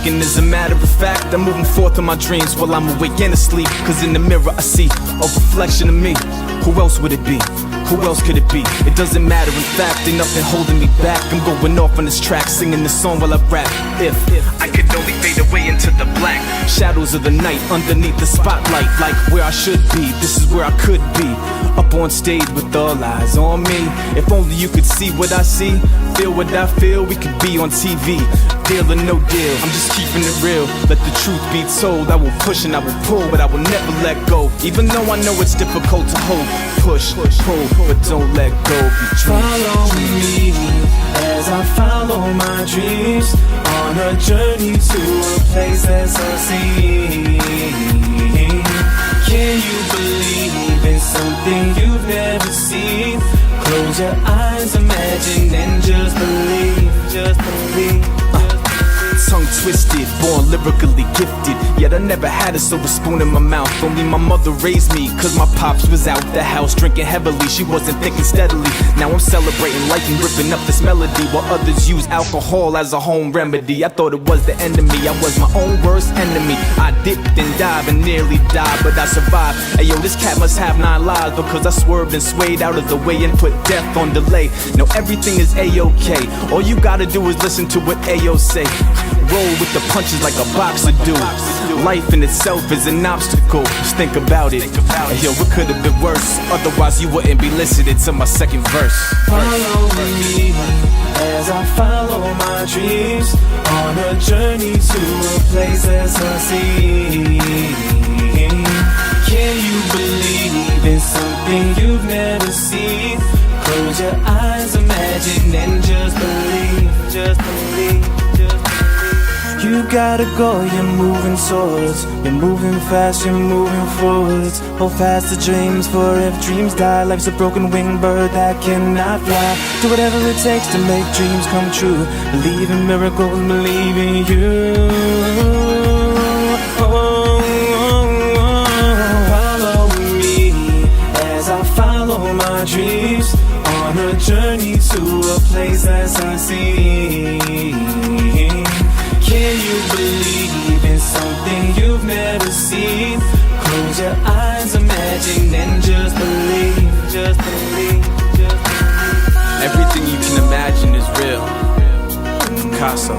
speaking. As a matter of fact, I'm moving forth in my dreams while I'm awake and asleep. Cause in the mirror I see a reflection of me. Who else would it be? Who else could it be? It doesn't matter, in fact, ain't nothing holding me back. I'm going off on this track, singing this song while I rap. If I could only fade away into the black shadows of the night, underneath the spotlight, like where I should be, this is where I could be. Up on stage with all eyes on me. If only you could see what I see, feel what I feel, we could be on TV. Deal or no deal, I'm just keeping it real. Let the truth be told, I will push and I will pull, but I will never let go. Even though I know it's difficult to hold, push, pull, but don't let go of your dreams. Follow me as I follow my dreams, on a journey to a place that's unseen. Can you believe in something you've never seen? Close your eyes, imagine, and just believe. Just believe. Tongue twisted, born lyrically gifted, yet I never had a silver spoon in my mouth. Only my mother raised me, cause my pops was out the house drinking heavily. She wasn't thinking steadily. Now I'm celebrating life and ripping up this melody, while others use alcohol as a home remedy. I thought it was the enemy, I was my own worst enemy. I dipped and dived and nearly died, but I survived. Ayo, this cat must have 9 lives, because I swerved and swayed out of the way and put death on delay. Now everything is A-OK. All you gotta do is listen to what Ayo say. Roll with the punches like a boxer do. Life in itself is an obstacle, just think about it. And yo, it could have been worse, otherwise you wouldn't be listening to my second verse. Follow me as I follow my dreams, on a journey to a place that's unseen. Can you believe in something you've never seen? Close your eyes, imagine, and just believe. Just believe. You gotta go, you're moving towards, you're moving fast, you're moving forwards. Hold fast to dreams, for if dreams die, life's a broken winged bird that cannot fly. Do whatever it takes to make dreams come true. Believe in miracles, believe in you. Follow me as I follow my dreams, on a journey to a place that's unseen. Can you believe in something you've never seen? Close your eyes, imagine, and just believe. Just believe. Just believe. Everything you can imagine is real. Picasso.